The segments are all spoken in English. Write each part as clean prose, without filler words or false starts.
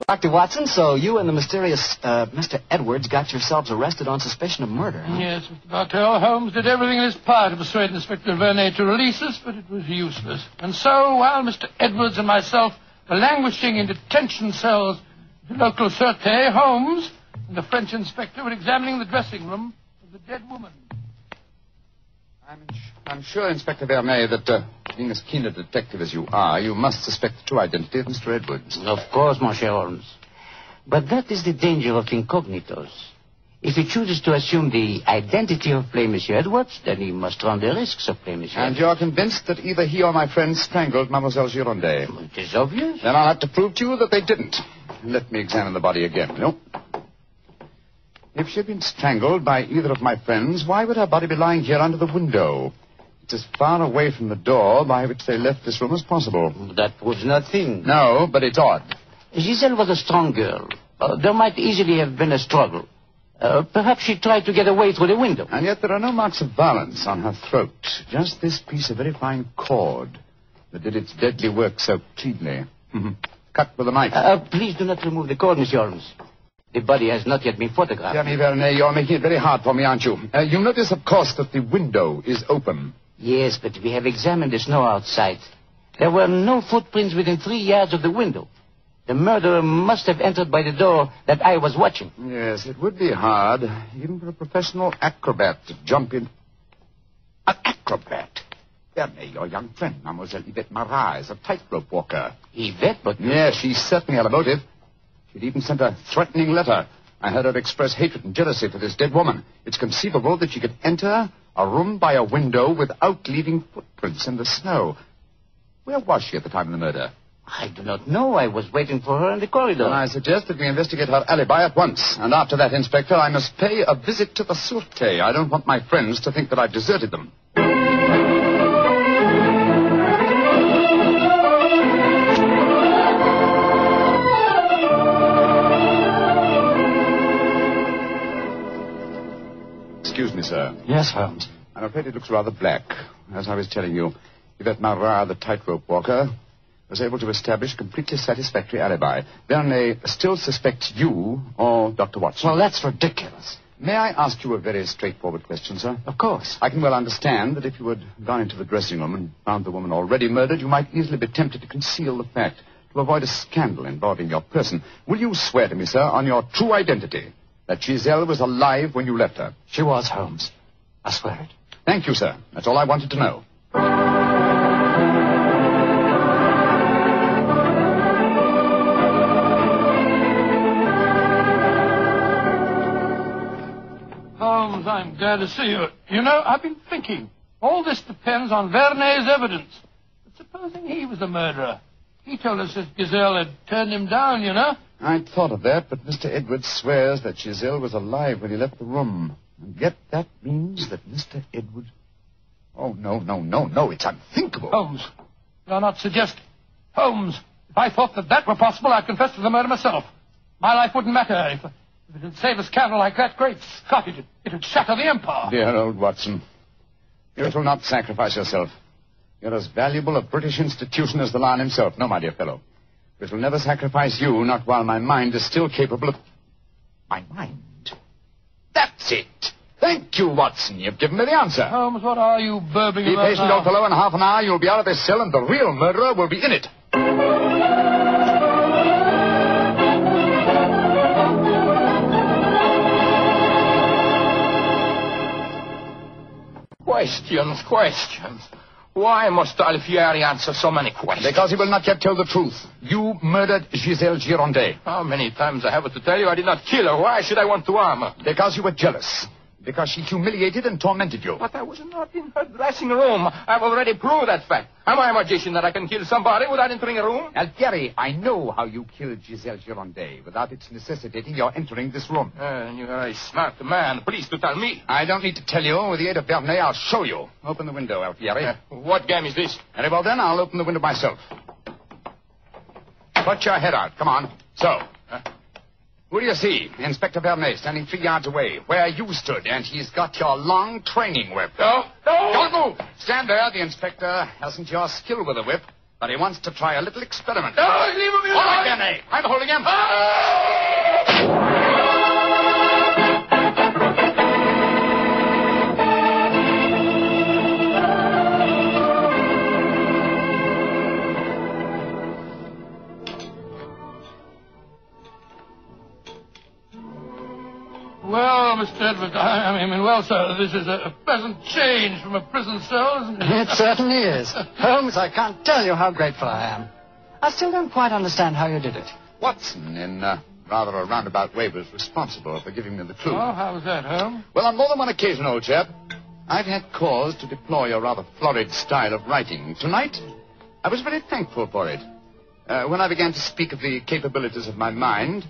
Dr. Watson, so you and the mysterious Mr. Edwards got yourselves arrested on suspicion of murder, huh? Yes, Mr. Bartell. Holmes did everything in his power to persuade Inspector Vernet to release us, but it was useless. And so, while Mr. Edwards and myself were languishing in detention cells at the local Sûreté, Holmes and the French inspector were examining the dressing room of the dead woman. I'm sure, Inspector Vernet, that being as keen a detective as you are, you must suspect the true identity of Mr. Edwards. Of course, Monsieur Holmes. But that is the danger of incognitos. If he chooses to assume the identity of plain Monsieur Edwards, then he must run the risks of plain Monsieur And Edwards. you're convinced that either he or my friend strangled Mademoiselle Girondet? It is obvious. Then I'll have to prove to you that they didn't. Let me examine the body again, will you? If she had been strangled by either of my friends, why would her body be lying here under the window? It's as far away from the door by which they left this room as possible. That proves nothing. No, but it's odd. Giselle was a strong girl. There might easily have been a struggle. Perhaps she tried to get away through the window. And yet there are no marks of violence on her throat. Just this piece of very fine cord that did its deadly work so cleanly. Cut with a knife. Please do not remove the cord, Monsieur Holmes. The body has not yet been photographed. Dear me, Vernet, you're making it very hard for me, aren't you? You notice, of course, that the window is open. Yes, but we have examined the snow outside. There were no footprints within 3 yards of the window. The murderer must have entered by the door that I was watching. Yes, it would be hard, even for a professional acrobat to jump in. An acrobat? Vernet, your young friend, Mademoiselle Yvette Marat, is a tightrope walker. Yvette, but... Yes, she certainly had a motive. She'd even sent a threatening letter. I heard her express hatred and jealousy for this dead woman. It's conceivable that she could enter a room by a window without leaving footprints in the snow. Where was she at the time of the murder? I do not know. I was waiting for her in the corridor. Then I suggest that we investigate her alibi at once. And after that, Inspector, I must pay a visit to the Sûreté. I don't want my friends to think that I've deserted them. Excuse me, sir. Yes, Holmes. I'm afraid it looks rather black. As I was telling you, Yvette Marat, the tightrope walker, was able to establish a completely satisfactory alibi. Vernet still suspects you or Dr. Watson. Well, that's ridiculous. May I ask you a very straightforward question, sir? Of course. I can well understand that if you had gone into the dressing room and found the woman already murdered, you might easily be tempted to conceal the fact, to avoid a scandal involving your person. Will you swear to me, sir, on your true identity, that Giselle was alive when you left her? She was, Holmes. I swear it. Thank you, sir. That's all I wanted to know. Holmes, I'm glad to see you. You know, I've been thinking. All this depends on Vernet's evidence. But supposing he was the murderer. He told us that Giselle had turned him down, you know. I'd thought of that, but Mr. Edwards swears that Giselle was alive when he left the room. And yet that means that Mr. Edwards... Oh, no. It's unthinkable. Holmes, you're not suggesting. Holmes, if I thought that were possible, I'd confess to the murder myself. My life wouldn't matter if it would save a scandal like that. Great Scott, it would shatter the empire. Dear old Watson, you shall not sacrifice yourself. You're as valuable a British institution as the Lion himself. No, my dear fellow. We shall never sacrifice you, not while my mind is still capable of... My mind? That's it. Thank you, Watson. You've given me the answer. Holmes, what are you burbling Be about patient, now? old fellow. In half an hour, you'll be out of this cell, and the real murderer will be in it. Questions. Why must Alfieri answer so many questions? Because he will not yet tell the truth. You murdered Giselle Girondet. How many times I have to tell you I did not kill her? Why should I want to harm her? Because you were jealous. Because she humiliated and tormented you. But I was not in her dressing room. I've already proved that fact. Am I a magician that I can kill somebody without entering a room? Alfieri, I know how you killed Giselle Girondet without its necessitating your entering this room. You are a smart man. Please to tell me. I don't need to tell you. With the aid of Vernet, I'll show you. Open the window, Alfieri. What game is this? Very well, then. I'll open the window myself. Put your head out. Come on. So. Who do you see? Inspector Vernet standing 3 yards away, where you stood, and he's got your long training whip. No. Don't move. Stand there. The inspector hasn't your skill with a whip. But he wants to try a little experiment. No, leave him alone. All right, then, eh? I'm holding him. Well, Mr. Edwards, well, sir, this is a pleasant change from a prison cell, isn't it? It certainly is. Holmes, I can't tell you how grateful I am. I still don't quite understand how you did it. Watson, in rather a roundabout way, was responsible for giving me the clue. Oh, how was that, Holmes? Well, on more than one occasion, old chap, I've had cause to deploy a rather florid style of writing. Tonight, I was very thankful for it. When I began to speak of the capabilities of my mind,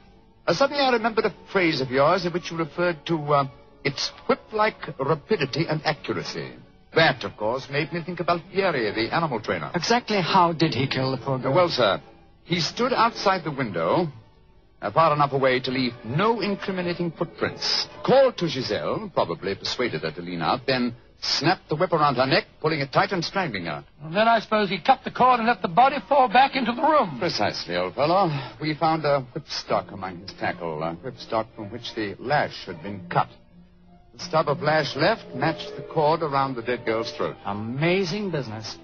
suddenly I remembered a phrase of yours in which you referred to its whip-like rapidity and accuracy. That, of course, made me think about Pierre, the animal trainer. Exactly how did he kill the poor girl? Well, sir, he stood outside the window, far enough away to leave no incriminating footprints. Called to Giselle, probably persuaded her to lean out, then snapped the whip around her neck, pulling it tight and strangling her. And then I suppose he cut the cord and let the body fall back into the room. Precisely, old fellow. We found a whipstock among his tackle, a whipstock from which the lash had been cut. The stub of lash left matched the cord around the dead girl's throat. Amazing business.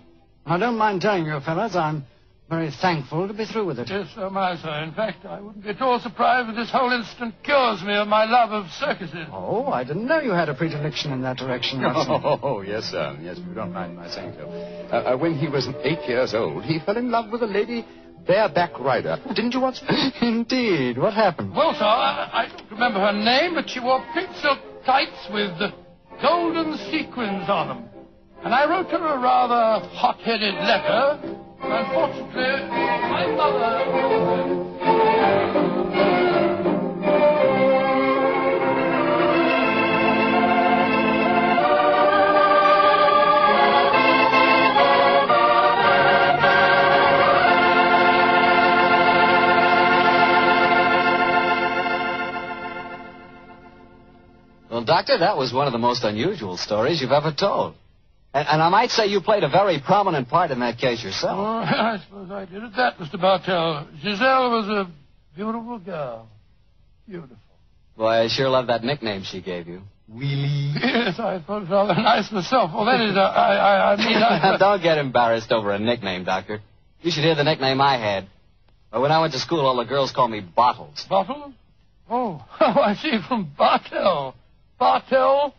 I don't mind telling you, fellas, I'm very thankful to be through with it. Yes, so am I, sir. In fact, I wouldn't be at all surprised if this whole incident cures me of my love of circuses. Oh, I didn't know you had a predilection in that direction, Watson. Oh, yes, sir. Yes, if you don't mind my saying so. When he was 8 years old, he fell in love with a lady bareback rider. Didn't you, Watson? Indeed. What happened? Well, sir, I don't remember her name, but she wore pink silk tights with golden sequins on them. And I wrote her a rather hot-headed letter. Unfortunately, my mother... Well, Doctor, that was one of the most unusual stories you've ever told. And I might say you played a very prominent part in that case yourself. Oh, I suppose I did at that, Mr. Bartell. Giselle was a beautiful girl. Beautiful. Boy, I sure love that nickname she gave you. Wheelie. Yes, I thought it rather nice myself. Well, that is, I mean... Don't get embarrassed over a nickname, Doctor. You should hear the nickname I had. When I went to school, all the girls called me Bottles. Bottles? Oh, I see, from Bartell. Bartell.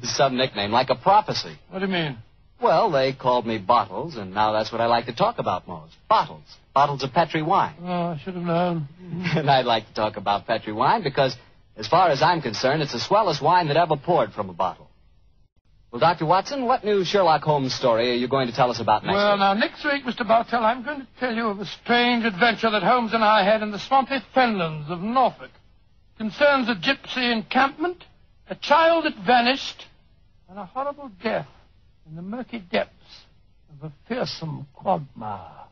Some nickname, like a prophecy. What do you mean? Well, they called me Bottles, and now that's what I like to talk about most. Bottles. Bottles of Petri wine. Oh, I should have known. And I'd like to talk about Petri wine because, as far as I'm concerned, it's the swellest wine that ever poured from a bottle. Well, Dr. Watson, what new Sherlock Holmes story are you going to tell us about next week? Well, now, next week, Mr. Bartell, I'm going to tell you of a strange adventure that Holmes and I had in the swampy fenlands of Norfolk. It concerns a gypsy encampment, a child that vanished, and a horrible death in the murky depths of a fearsome quagmire.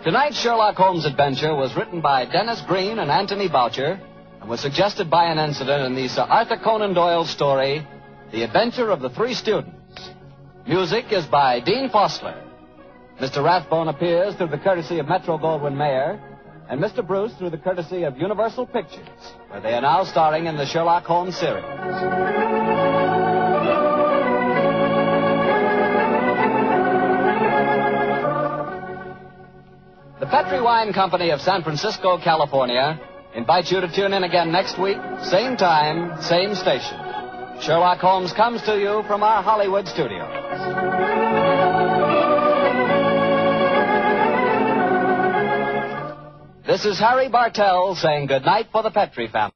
Tonight's Sherlock Holmes adventure was written by Dennis Green and Anthony Boucher and was suggested by an incident in the Sir Arthur Conan Doyle story, The Adventure of the Three Students. Music is by Dean Fosler. Mr. Rathbone appears through the courtesy of Metro-Goldwyn-Mayer, and Mr. Bruce through the courtesy of Universal Pictures, where they are now starring in the Sherlock Holmes series. The Petri Wine Company of San Francisco, California, invites you to tune in again next week, same time, same station. Sherlock Holmes comes to you from our Hollywood studios. This is Harry Bartell saying good night for the Petri family.